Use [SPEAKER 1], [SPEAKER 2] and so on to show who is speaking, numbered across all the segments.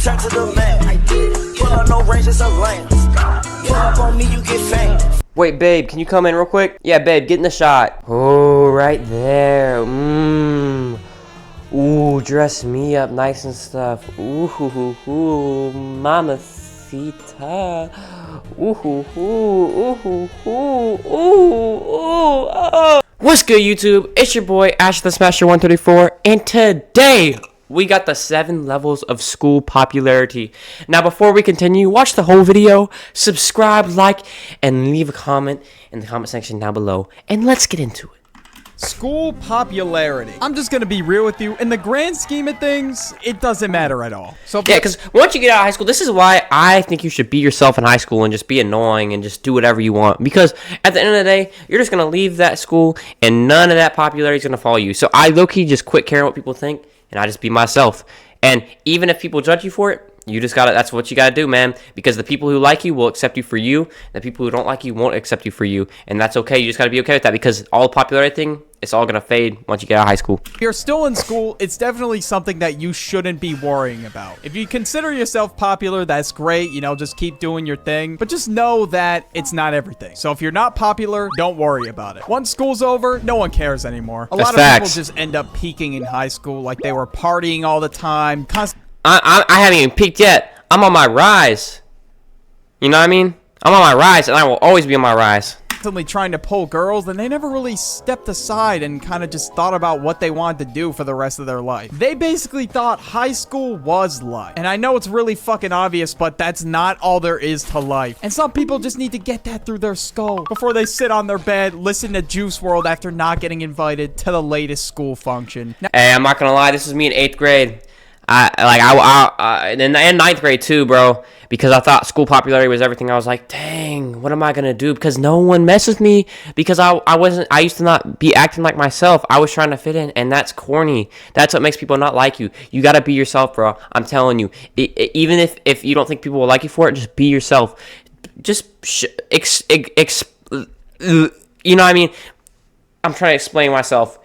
[SPEAKER 1] return to the man. Pull up no ranges of lambs. Pull up on me, you get fame.
[SPEAKER 2] Wait, babe, can you come in real quick? Yeah, babe, get in the shot. Oh, right there. Ooh, dress me up nice and stuff. Ooh, mamacita. Oh. What's good, YouTube? It's your boy, Ash the Smasher 134, and today we got the 7 levels of school popularity. Now, before we continue, watch the whole video, subscribe, like, and leave a comment in the comment section down below, and let's get into it.
[SPEAKER 3] School popularity. I'm just gonna be real with you. In the grand scheme of things, it doesn't matter at all. So
[SPEAKER 2] yeah, because once you get out of high school, this is why I think you should be yourself in high school and just be annoying and just do whatever you want. Because at the end of the day, you're just gonna leave that school and none of that popularity is gonna follow you. So I low-key just quit caring what people think and I just be myself. And even if people judge you for it, you just gotta, that's what you gotta do, man. Because the people who like you will accept you for you. The people who don't like you won't accept you for you. And that's okay. You just gotta be okay with that because all popularity thing, it's all gonna fade once you get out of high school.
[SPEAKER 3] If you're still in school, it's definitely something that you shouldn't be worrying about. If you consider yourself popular, that's great. You know, just keep doing your thing. But just know that it's not everything. So if you're not popular, don't worry about it. Once school's over, no one cares anymore. A lot of people just end up peaking in high school, like they were partying all the time.
[SPEAKER 2] I haven't even peaked yet. I'm on my rise. You know what I mean? I'm on my rise, and I will always be on my rise.
[SPEAKER 3] Constantly trying to pull girls, and they never really stepped aside and kind of just thought about what they wanted to do for the rest of their life. They basically thought high school was life. And I know it's really fucking obvious, but that's not all there is to life. And some people just need to get that through their skull before they sit on their bed, listen to Juice WRLD after not getting invited to the latest school function. Now,
[SPEAKER 2] hey, I'm not gonna lie, this is me in 8th grade. In 9th grade too, bro, because I thought school popularity was everything. I was like, dang, what am I gonna do? Because no one messed with me because I used to not be acting like myself. I was trying to fit in, and that's corny. That's what makes people not like you. You gotta be yourself, bro. I'm telling you. Even if you don't think people will like you for it, just be yourself. Just you know what I mean? I'm trying to explain myself.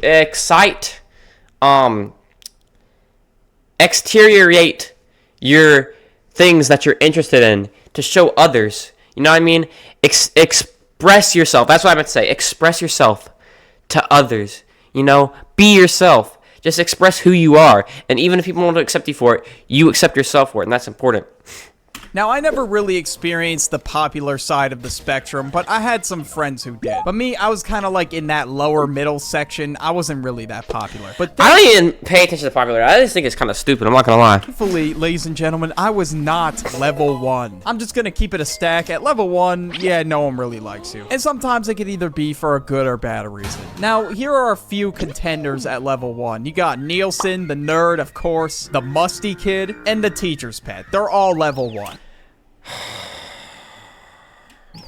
[SPEAKER 2] Excite, exteriorate your things that you're interested in to show others. You know what I mean? Express yourself. That's what I meant to say. Express yourself to others. You know, be yourself. Just express who you are. And even if people don't accept you for it, you accept yourself for it, and that's important.
[SPEAKER 3] Now, I never really experienced the popular side of the spectrum, but I had some friends who did. But me, I was kind of like in that lower middle section. I wasn't really that popular. But
[SPEAKER 2] I don't even pay attention to popularity. I just think it's kind of stupid. I'm not going to lie.
[SPEAKER 3] Thankfully, ladies and gentlemen, I was not level 1. I'm just going to keep it a stack. At level 1, yeah, no one really likes you. And sometimes it could either be for a good or bad reason. Now, here are a few contenders at level 1. You got Nielsen, the nerd, of course, the musty kid, and the teacher's pet. They're all level 1.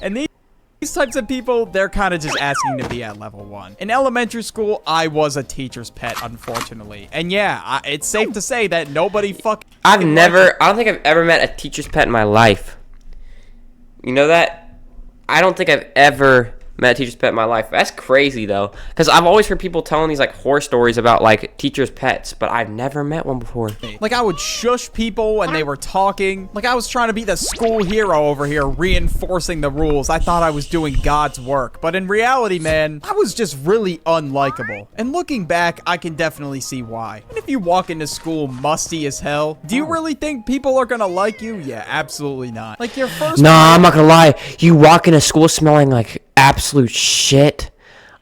[SPEAKER 3] And these types of people, they're kind of just asking to be at level 1. In elementary school, I was a teacher's pet, unfortunately. And yeah, it's safe to say that nobody fucking...
[SPEAKER 2] I don't think I've ever met a teacher's pet in my life. You know that? I don't think I've ever met a teacher's pet in my life. That's crazy, though. Because I've always heard people telling these, like, horror stories about, like, teacher's pets. But I've never met one before.
[SPEAKER 3] Like, I would shush people when they were talking. Like, I was trying to be the school hero over here, reinforcing the rules. I thought I was doing God's work. But in reality, man, I was just really unlikable. And looking back, I can definitely see why. And if you walk into school musty as hell, do you really think people are gonna like you? Yeah, absolutely not. Like, your first...
[SPEAKER 2] Nah, I'm not gonna lie. You walk into school smelling like absolute shit,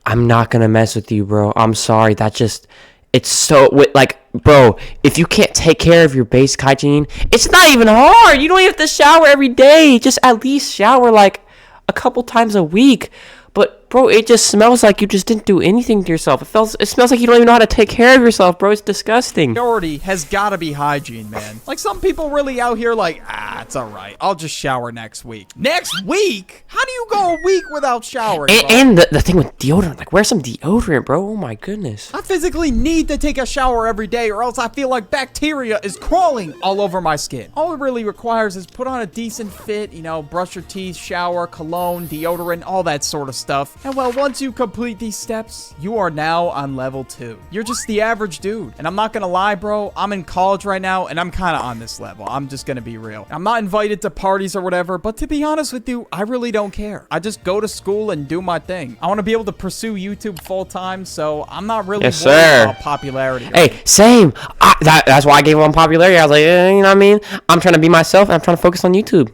[SPEAKER 2] I'm not gonna mess with you, bro. I'm sorry. That just, it's so, like, bro, if you can't take care of your basic hygiene, it's not even hard. You don't even have to shower every day. Just at least shower like a couple times a week. But, bro, it just smells like you just didn't do anything to yourself. It smells like you don't even know how to take care of yourself, bro. It's disgusting.
[SPEAKER 3] Priority has got to be hygiene, man. Like, some people really out here like, it's all right. I'll just shower next week. Next week? How do you go a week without showering, bro?
[SPEAKER 2] And the thing with deodorant, like, wear some deodorant, bro. Oh, my goodness.
[SPEAKER 3] I physically need to take a shower every day or else I feel like bacteria is crawling all over my skin. All it really requires is put on a decent fit, you know, brush your teeth, shower, cologne, deodorant, all that sort of stuff. And well, once you complete these steps, you are now on level 2. You're just the average dude. And I'm not gonna lie, bro, I'm in college right now, and I'm kind of on this level. I'm just gonna be real. I'm not invited to parties or whatever, but to be honest with you, I really don't care. I just go to school and do my thing. I want to be able to pursue YouTube full time, so I'm not really worried about popularity.
[SPEAKER 2] Hey, same. That's why I gave up on popularity. I was like, you know what I mean? I'm trying to be myself, and I'm trying to focus on YouTube.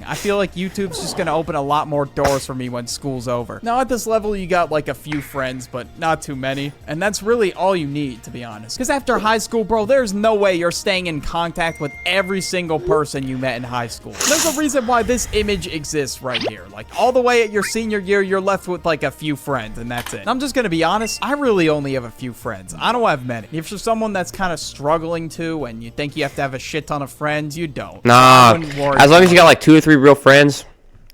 [SPEAKER 3] I feel like YouTube's just gonna open a lot more doors for me when school's over. Now at this level, you got like a few friends, but not too many. And that's really all you need, to be honest. Because after high school, bro, there's no way you're staying in contact with every single person you met in high school. There's a reason why this image exists right here. Like all the way at your senior year, you're left with like a few friends, and that's it. And I'm just gonna be honest, I really only have a few friends. I don't have many. If you're someone that's kind of struggling to, and you think you have to have a shit ton of friends, you don't.
[SPEAKER 2] Nah, as long as you got like 2 or 3 real friends,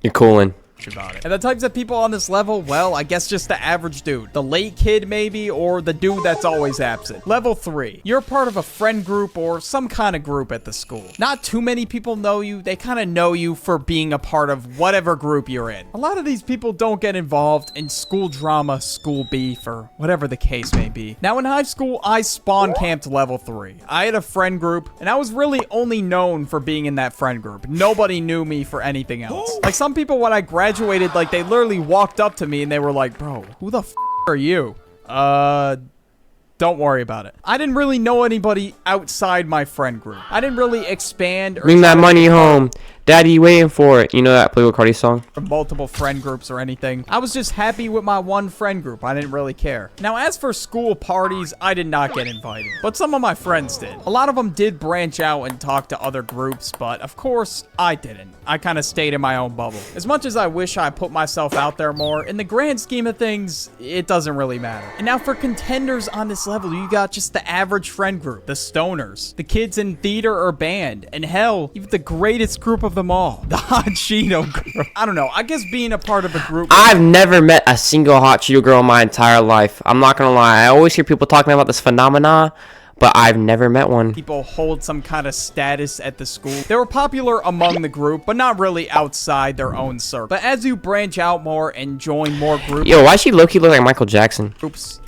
[SPEAKER 2] you're coolin'.
[SPEAKER 3] About it. And the types of people on this level, well, I guess just the average dude. The late kid, maybe, or the dude that's always absent. Level 3. You're part of a friend group or some kind of group at the school. Not too many people know you. They kind of know you for being a part of whatever group you're in. A lot of these people don't get involved in school drama, school beef, or whatever the case may be. Now, in high school, I spawn camped level 3. I had a friend group, and I was really only known for being in that friend group. Nobody knew me for anything else. Like, some people, when I graduated, like they literally walked up to me and they were like, bro, who the f are you? Don't worry about it. I didn't really know anybody outside my friend group. I didn't really expand or
[SPEAKER 2] bring that money home. Daddy waiting for it. You know that Playboi Carti song?
[SPEAKER 3] From multiple friend groups or anything. I was just happy with my one friend group. I didn't really care. Now, as for school parties, I did not get invited, but some of my friends did. A lot of them did branch out and talk to other groups, but of course, I didn't. I kind of stayed in my own bubble. As much as I wish I put myself out there more, in the grand scheme of things, it doesn't really matter. And now for contenders on this level, you got just the average friend group, the stoners, the kids in theater or band, and hell, even the greatest group of them all, the Hot Cheeto group. I don't know, I guess being a part of a group...
[SPEAKER 2] I've never met a single Hot Cheeto girl in my entire life. I'm not gonna lie, I always hear people talking about this phenomena, but I've never met one.
[SPEAKER 3] People hold some kind of status at the school. They were popular among the group, but not really outside their own circle. But as you branch out more and join more groups...
[SPEAKER 2] Yo, why she low-key look like Michael Jackson?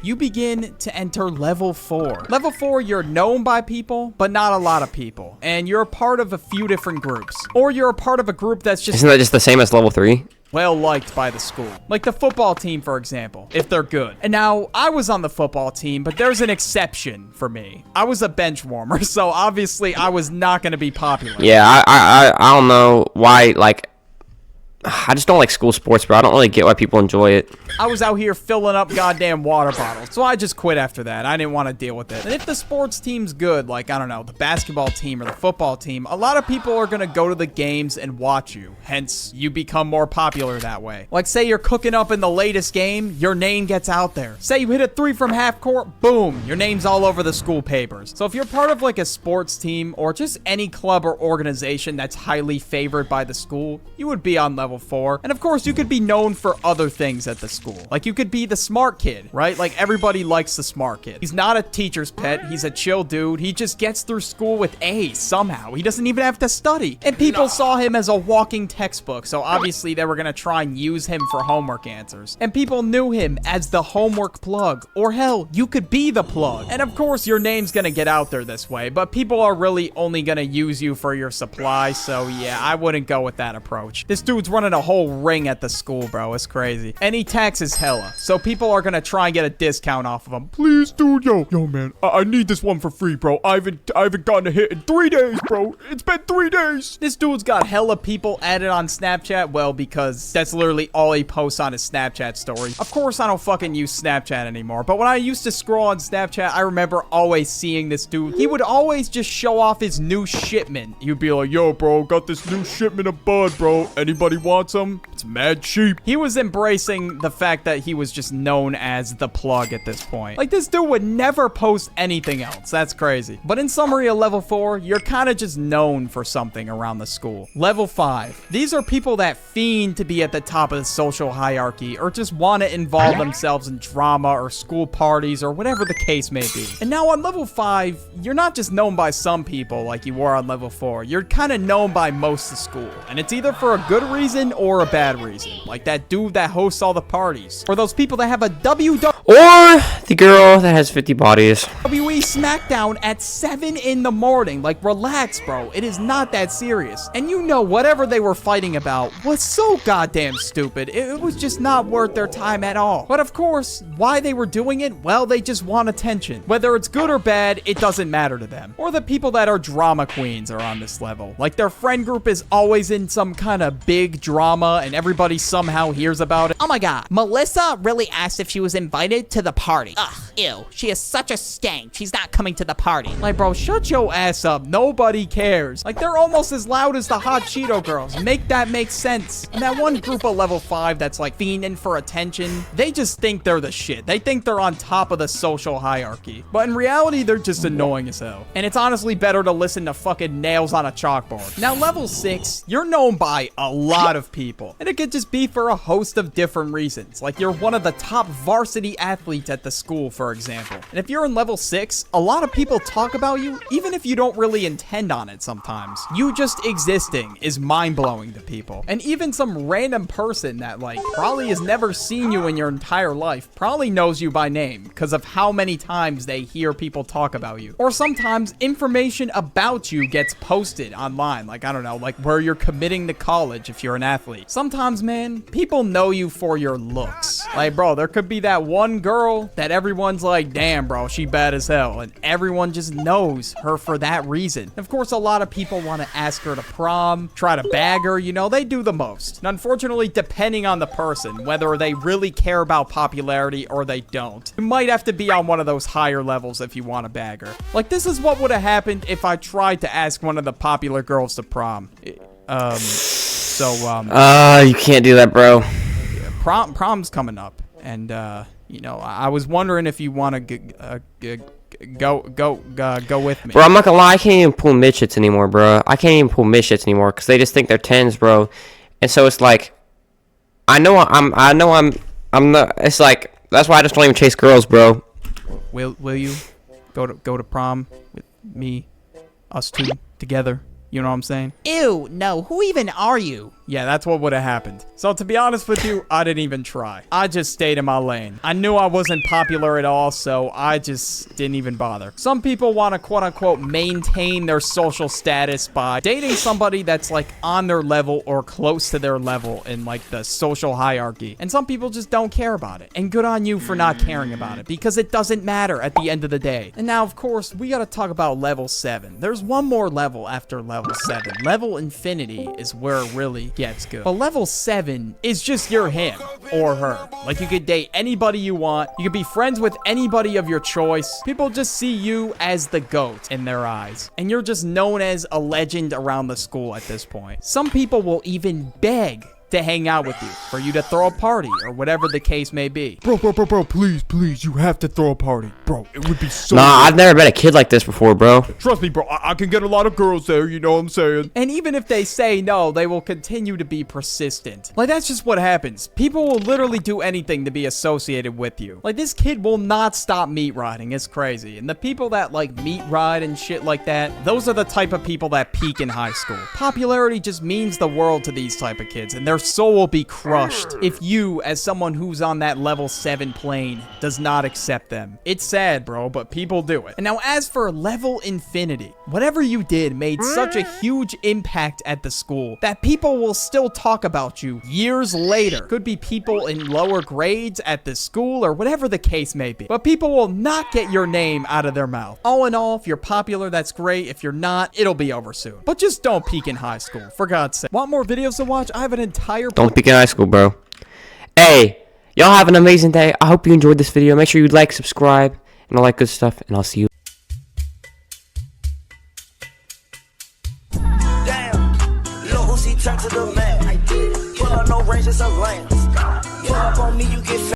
[SPEAKER 3] You begin to enter level 4. Level 4, you're known by people, but not a lot of people. And you're a part of a few different groups. Or you're a part of a group that's just...
[SPEAKER 2] Isn't that just the same as level 3?
[SPEAKER 3] Well liked by the school. Like the football team, for example, if they're good. And now, I was on the football team, but there's an exception for me. I was a bench warmer, so obviously I was not going to be popular.
[SPEAKER 2] Yeah, I don't know why, like... I just don't like school sports, bro. I don't really get why people enjoy it.
[SPEAKER 3] I was out here filling up goddamn water bottles, so I just quit after that. I didn't want to deal with it. And if the sports team's good, like, I don't know, the basketball team or the football team, a lot of people are going to go to the games and watch you. Hence, you become more popular that way. Like, say you're cooking up in the latest game, your name gets out there. Say you hit a 3 from half court, boom, your name's all over the school papers. So if you're part of, like, a sports team or just any club or organization that's highly favored by the school, you would be on level 4. And of course, you could be known for other things at the school. Like, you could be the smart kid, right? Like, everybody likes the smart kid. He's not a teacher's pet. He's a chill dude. He just gets through school with A's somehow. He doesn't even have to study. And people saw him as a walking textbook, so obviously they were gonna try and use him for homework answers. And people knew him as the homework plug. Or hell, you could be the plug. And of course, your name's gonna get out there this way, but people are really only gonna use you for your supply, so yeah, I wouldn't go with that approach. This dude's running a whole ring at the school, bro. It's crazy. And he taxes hella, so people are gonna try and get a discount off of him. Please, dude, yo, man, I need this one for free, bro. I haven't gotten a hit in 3 days, bro. It's been 3 days. This dude's got hella people added on Snapchat, well, because that's literally all he posts on his Snapchat story. Of course, I don't fucking use Snapchat anymore, but when I used to scroll on Snapchat, I remember always seeing this dude. He would always just show off his new shipment. He'd be like, yo, bro, got this new shipment of bud, bro. Anybody want some? It's mad cheap. He was embracing the fact that he was just known as the plug at this point. Like, this dude would never post anything else. That's crazy. But in summary of level 4, you're kind of just known for something around the school. Level 5. These are people that fiend to be at the top of the social hierarchy or just want to involve themselves in drama or school parties or whatever the case may be. And now on level 5, you're not just known by some people like you were on level 4. You're kind of known by most of school. And it's either for a good reason or a bad bad reason. Like that dude that hosts all the parties. Or those people that have a WWE
[SPEAKER 2] Or the girl that has 50 bodies.
[SPEAKER 3] SmackDown at 7 in the morning. Like, relax, bro. It is not that serious. And you know, whatever they were fighting about was so goddamn stupid. It was just not worth their time at all. But of course, why they were doing it? Well, they just want attention. Whether it's good or bad, it doesn't matter to them. Or the people that are drama queens are on this level. Like, their friend group is always in some kind of big drama and everybody somehow hears about it.
[SPEAKER 4] Oh my god, Melissa really asked if she was invited to the party. Ugh, ew, she is such a skank. She's not coming to the party.
[SPEAKER 3] Like, bro, shut your ass up. Nobody cares. Like, they're almost as loud as the Hot Cheeto girls. Make that make sense. And that one group of level 5 that's like fiending for attention, they just think they're the shit. They think they're on top of the social hierarchy. But in reality, they're just annoying as hell. And it's honestly better to listen to fucking nails on a chalkboard. Now, level 6, you're known by a lot of people. And it could just be for a host of different reasons. Like, you're one of the top varsity athletes at the school, for example. And if you're in level 6, a lot of people talk about you, even if you don't really intend on it sometimes. You just existing is mind-blowing to people. And even some random person that, like, probably has never seen you in your entire life probably knows you by name because of how many times they hear people talk about you. Or sometimes information about you gets posted online. Like, I don't know, like where you're committing to college if you're an athlete. Sometimes, man, people know you for your looks. Like, bro, there could be that one girl that everyone's like, damn, bro, she bad as hell. And everyone just knows her for that reason. Of course, a lot of people want to ask her to prom, try to bag her, you know, they do the most. And unfortunately, depending on the person, whether they really care about popularity or they don't, you might have to be on one of those higher levels if you want to bag her. Like, this is what would have happened if I tried to ask one of the popular girls to prom.
[SPEAKER 2] You can't do that, bro.
[SPEAKER 3] Prom's coming up, and you know, I was wondering if you want to go with me.
[SPEAKER 2] Bro, I'm not gonna lie, I can't even pull midgets anymore, bro. I can't even pull midgets anymore because they just think they're 10s, bro. And so it's like, I know I'm not. It's like that's why I just don't even chase girls, bro.
[SPEAKER 3] Will you go to prom with me, us two together? You know what I'm saying?
[SPEAKER 4] Ew, no, who even are you?
[SPEAKER 3] Yeah, that's what would have happened. So to be honest with you, I didn't even try. I just stayed in my lane. I knew I wasn't popular at all, so I just didn't even bother. Some people want to quote-unquote maintain their social status by dating somebody that's like on their level or close to their level in like the social hierarchy. And some people just don't care about it. And good on you for not caring about it because it doesn't matter at the end of the day. And now, of course, we got to talk about level 7. There's one more level after level 7. Level infinity is where it really gets good. But level 7 is just you're him or her. Like, you could date anybody you want. You could be friends with anybody of your choice. People just see you as the GOAT in their eyes. And you're just known as a legend around the school at this point. Some people will even beg to hang out with you, for you to throw a party, or whatever the case may be. Bro, please, you have to throw a party. Bro, it would be so
[SPEAKER 2] Nah,
[SPEAKER 3] good.
[SPEAKER 2] I've never met a kid like this before, bro.
[SPEAKER 3] Trust me, bro, I can get a lot of girls there, you know what I'm saying? And even if they say no, they will continue to be persistent. Like, that's just what happens. People will literally do anything to be associated with you. Like, this kid will not stop meat riding. It's crazy. And the people that, like, meat ride and shit like that, those are the type of people that peak in high school. Popularity just means the world to these type of kids, and their soul will be crushed if you, as someone who's on that level 7 plane, does not accept them. It's sad, bro, but people do it. And now, as for level infinity, whatever you did made such a huge impact at the school that people will still talk about you years later. Could be people in lower grades at the school or whatever the case may be. But people will not get your name out of their mouth. All in all, if you're popular, that's great. If you're not, it'll be over soon. But just don't peak in high school, for God's sake. Want more videos to watch? I have an entire...
[SPEAKER 2] Don't peak in high school, bro. Hey, y'all have an amazing day. I hope you enjoyed this video. Make sure you like, subscribe, and all that good stuff. And I'll see you.
[SPEAKER 1] Damn, Lil Uzi turn to the man. Pull up no range, it's a lane. Pull up on me, you get